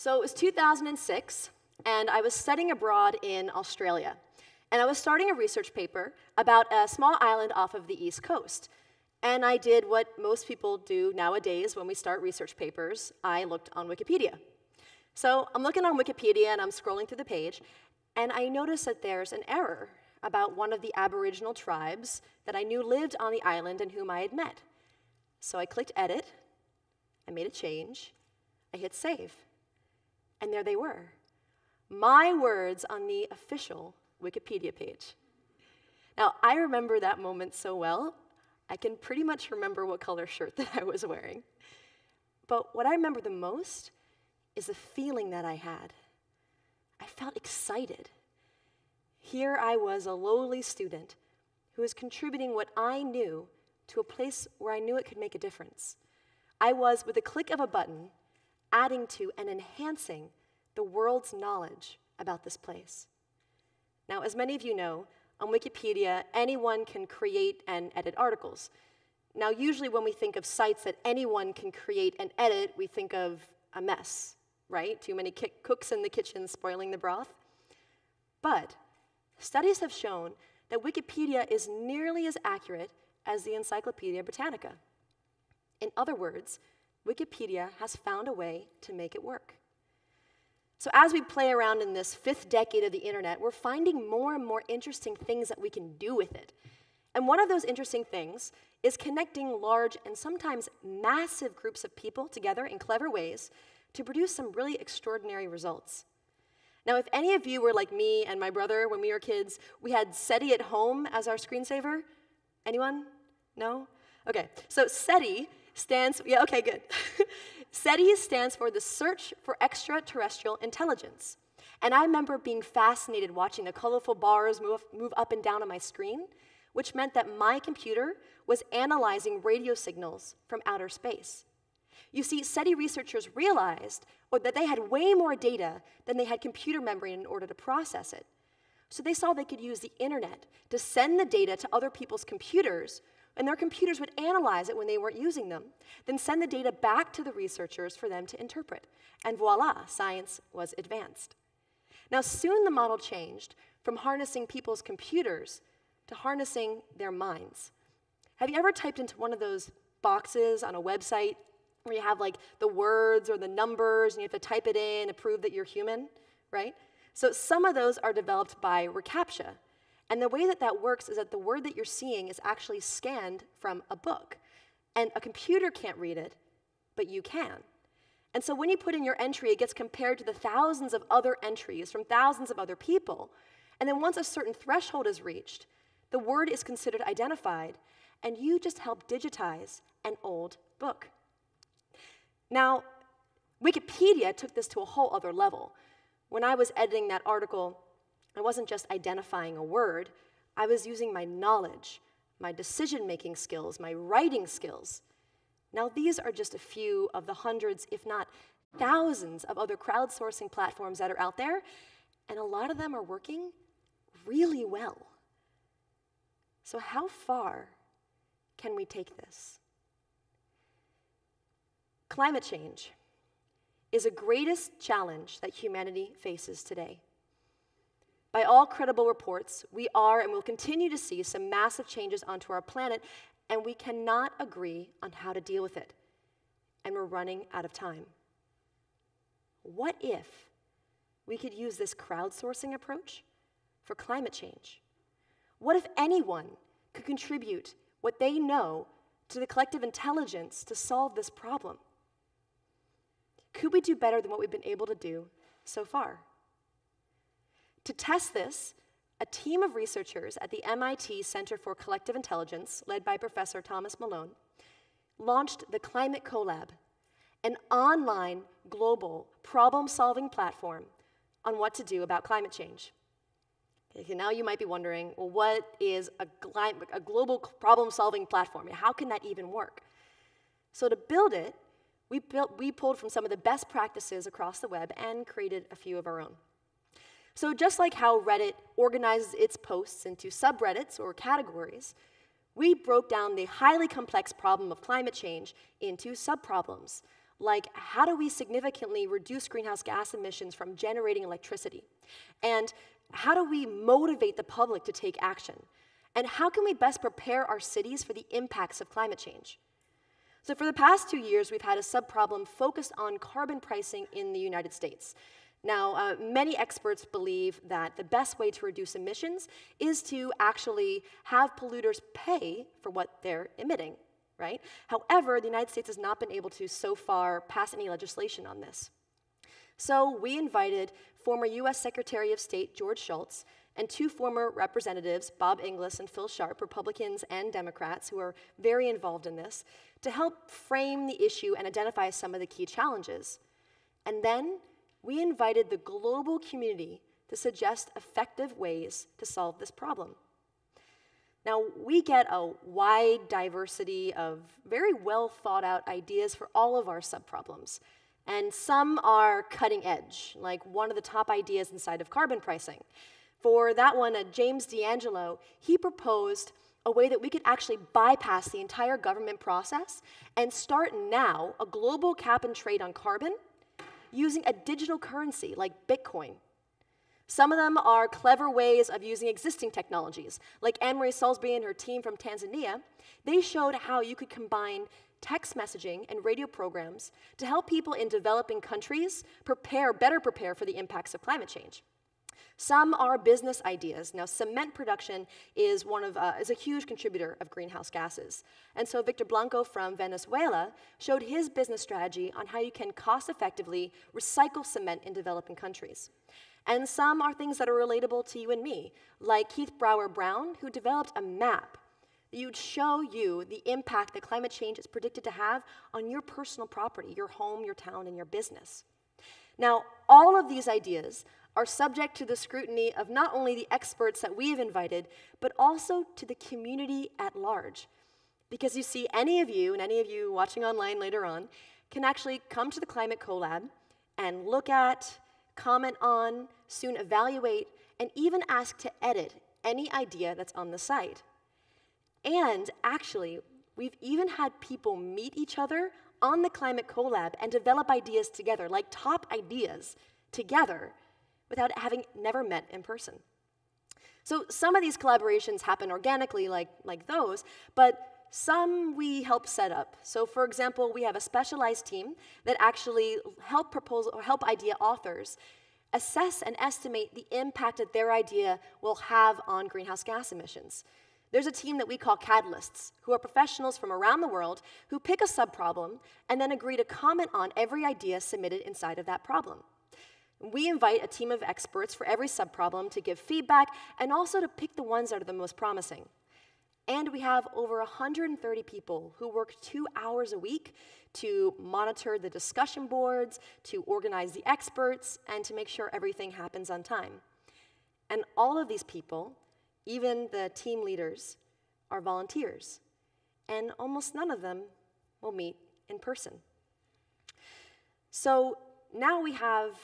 So it was 2006, and I was studying abroad in Australia. And I was starting a research paper about a small island off of the East Coast. And I did what most people do nowadays when we start research papers. I looked on Wikipedia. So I'm looking on Wikipedia, and I'm scrolling through the page, and I noticed that there's an error about one of the Aboriginal tribes that I knew lived on the island and whom I had met. So I clicked edit, I made a change, I hit save, and there they were. My words on the official Wikipedia page. Now, I remember that moment so well, I can pretty much remember what color shirt that I was wearing. But what I remember the most is the feeling that I had. I felt excited. Here I was, a lowly student who was contributing what I knew to a place where I knew it could make a difference. I was, with a click of a button, adding to and enhancing the world's knowledge about this place. Now, as many of you know, on Wikipedia, anyone can create and edit articles. Now, usually when we think of sites that anyone can create and edit, we think of a mess, right? Too many cooks in the kitchen spoiling the broth. But studies have shown that Wikipedia is nearly as accurate as the Encyclopedia Britannica. In other words, Wikipedia has found a way to make it work. So as we play around in this 5th decade of the internet, we're finding more and more interesting things that we can do with it. And one of those interesting things is connecting large and sometimes massive groups of people together in clever ways to produce some really extraordinary results. Now, if any of you were like me and my brother when we were kids, we had SETI at home as our screensaver. Anyone? No? Okay, so SETI stands, yeah, okay, good. SETI stands for the Search for Extraterrestrial Intelligence. And I remember being fascinated watching the colorful bars move up and down on my screen, which meant that my computer was analyzing radio signals from outer space. You see, SETI researchers realized that they had way more data than they had computer memory in order to process it. So they saw they could use the internet to send the data to other people's computers, and their computers would analyze it when they weren't using them, then send the data back to the researchers for them to interpret. And voila, science was advanced. Now, soon the model changed from harnessing people's computers to harnessing their minds. Have you ever typed into one of those boxes on a website where you have like the words or the numbers and you have to type it in to prove that you're human, right? So some of those are developed by reCAPTCHA. And the way that that works is that the word that you're seeing is actually scanned from a book. And a computer can't read it, but you can. And so when you put in your entry, it gets compared to the thousands of other entries from thousands of other people. And then once a certain threshold is reached, the word is considered identified, and you just help digitize an old book. Now, Wikipedia took this to a whole other level. When I was editing that article, I wasn't just identifying a word, I was using my knowledge, my decision-making skills, my writing skills. Now, these are just a few of the hundreds, if not thousands, of other crowdsourcing platforms that are out there, and a lot of them are working really well. So how far can we take this? Climate change is the greatest challenge that humanity faces today. By all credible reports, we are and will continue to see some massive changes onto our planet, and we cannot agree on how to deal with it. And we're running out of time. What if we could use this crowdsourcing approach for climate change? What if anyone could contribute what they know to the collective intelligence to solve this problem? Could we do better than what we've been able to do so far? To test this, a team of researchers at the MIT Center for Collective Intelligence, led by Professor Thomas Malone, launched the Climate CoLab, an online, global, problem-solving platform on what to do about climate change. Okay, now you might be wondering, well, what is a global problem-solving platform? How can that even work? So to build it, we pulled from some of the best practices across the web and created a few of our own. So just like how Reddit organizes its posts into subreddits or categories, we broke down the highly complex problem of climate change into subproblems, like how do we significantly reduce greenhouse gas emissions from generating electricity? And how do we motivate the public to take action? And how can we best prepare our cities for the impacts of climate change? So for the past 2 years, we've had a subproblem focused on carbon pricing in the United States. Now, many experts believe that the best way to reduce emissions is to actually have polluters pay for what they're emitting, right? However, the United States has not been able to so far pass any legislation on this. So we invited former US Secretary of State George Shultz and 2 former representatives, Bob Inglis and Phil Sharp, Republicans and Democrats, who are very involved in this, to help frame the issue and identify some of the key challenges. And then we invited the global community to suggest effective ways to solve this problem. Now, we get a wide diversity of very well thought out ideas for all of our subproblems. And some are cutting edge, like one of the top ideas inside of carbon pricing. For that one, James D'Angelo, he proposed a way that we could actually bypass the entire government process and start now a global cap and trade on carbon using a digital currency like Bitcoin. Some of them are clever ways of using existing technologies. Like Anne-Marie Salisbury and her team from Tanzania, they showed how you could combine text messaging and radio programs to help people in developing countries better prepare for the impacts of climate change. Some are business ideas. Now, cement production is a huge contributor of greenhouse gases. And so Victor Blanco from Venezuela showed his business strategy on how you can cost-effectively recycle cement in developing countries. And some are things that are relatable to you and me, like Keith Brower Brown, who developed a map that would show you the impact that climate change is predicted to have on your personal property, your home, your town, and your business. Now, all of these ideas are subject to the scrutiny of not only the experts that we have invited, but also to the community at large. Because you see, any of you watching online later on, can actually come to the Climate CoLab and look at, comment on, soon evaluate, and even ask to edit any idea that's on the site. And actually, we've even had people meet each other on the Climate CoLab and develop ideas together, like top ideas together, without having never met in person. So some of these collaborations happen organically like those, but some we help set up. So for example, we have a specialized team that actually help idea authors assess and estimate the impact that their idea will have on greenhouse gas emissions. There's a team that we call catalysts, who are professionals from around the world who pick a subproblem and then agree to comment on every idea submitted inside of that problem. We invite a team of experts for every subproblem to give feedback and also to pick the ones that are the most promising. And we have over 130 people who work 2 hours a week to monitor the discussion boards, to organize the experts, and to make sure everything happens on time. And all of these people, even the team leaders, are volunteers. And almost none of them will meet in person. So now we have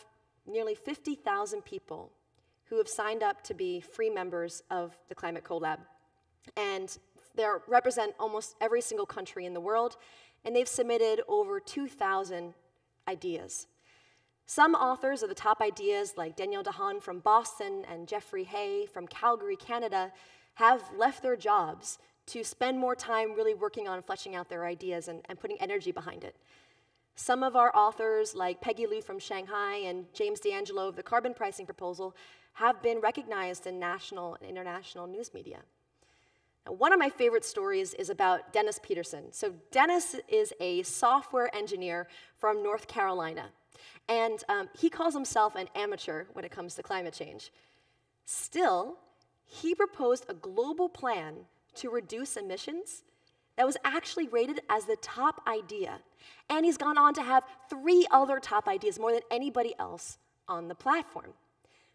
nearly 50,000 people who have signed up to be free members of the Climate CoLab. And they represent almost every single country in the world, and they've submitted over 2,000 ideas. Some authors of the top ideas, like Danielle DeHaan from Boston and Jeffrey Hay from Calgary, Canada, have left their jobs to spend more time really working on fleshing out their ideas and putting energy behind it. Some of our authors, like Peggy Liu from Shanghai and James D'Angelo of the carbon pricing proposal, have been recognized in national and international news media. Now, one of my favorite stories is about Dennis Peterson. So Dennis is a software engineer from North Carolina, and he calls himself an amateur when it comes to climate change. Still, he proposed a global plan to reduce emissions that was actually rated as the top idea. And he's gone on to have 3 other top ideas, more than anybody else on the platform.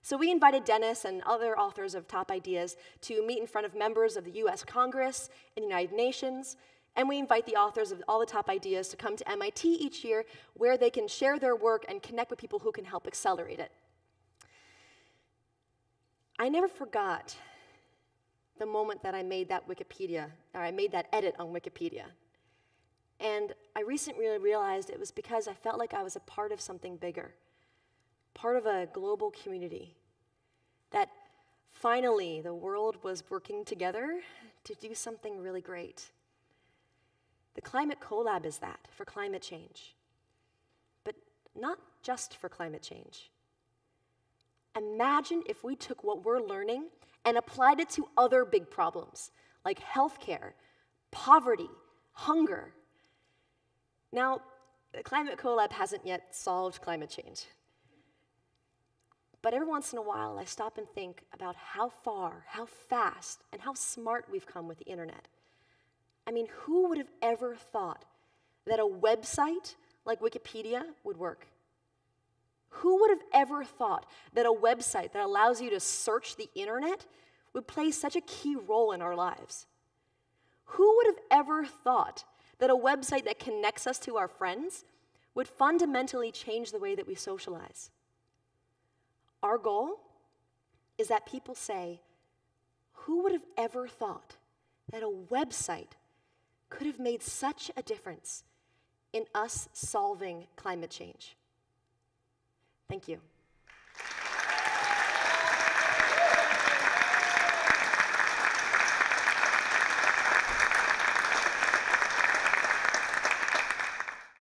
So we invited Dennis and other authors of top ideas to meet in front of members of the US Congress and the United Nations, and we invite the authors of all the top ideas to come to MIT each year where they can share their work and connect with people who can help accelerate it. I never forgot the moment that I made that edit on Wikipedia. And I recently realized it was because I felt like I was a part of something bigger, part of a global community, that finally the world was working together to do something really great. The Climate CoLab is that, for climate change. But not just for climate change. Imagine if we took what we're learning and applied it to other big problems, like healthcare, poverty, hunger. Now, the Climate CoLab hasn't yet solved climate change. But every once in a while, I stop and think about how far, how fast, and how smart we've come with the internet. I mean, who would have ever thought that a website like Wikipedia would work? Who would have ever thought that a website that allows you to search the internet would play such a key role in our lives? Who would have ever thought that a website that connects us to our friends would fundamentally change the way that we socialize? Our goal is that people say, who would have ever thought that a website could have made such a difference in us solving climate change? Thank you.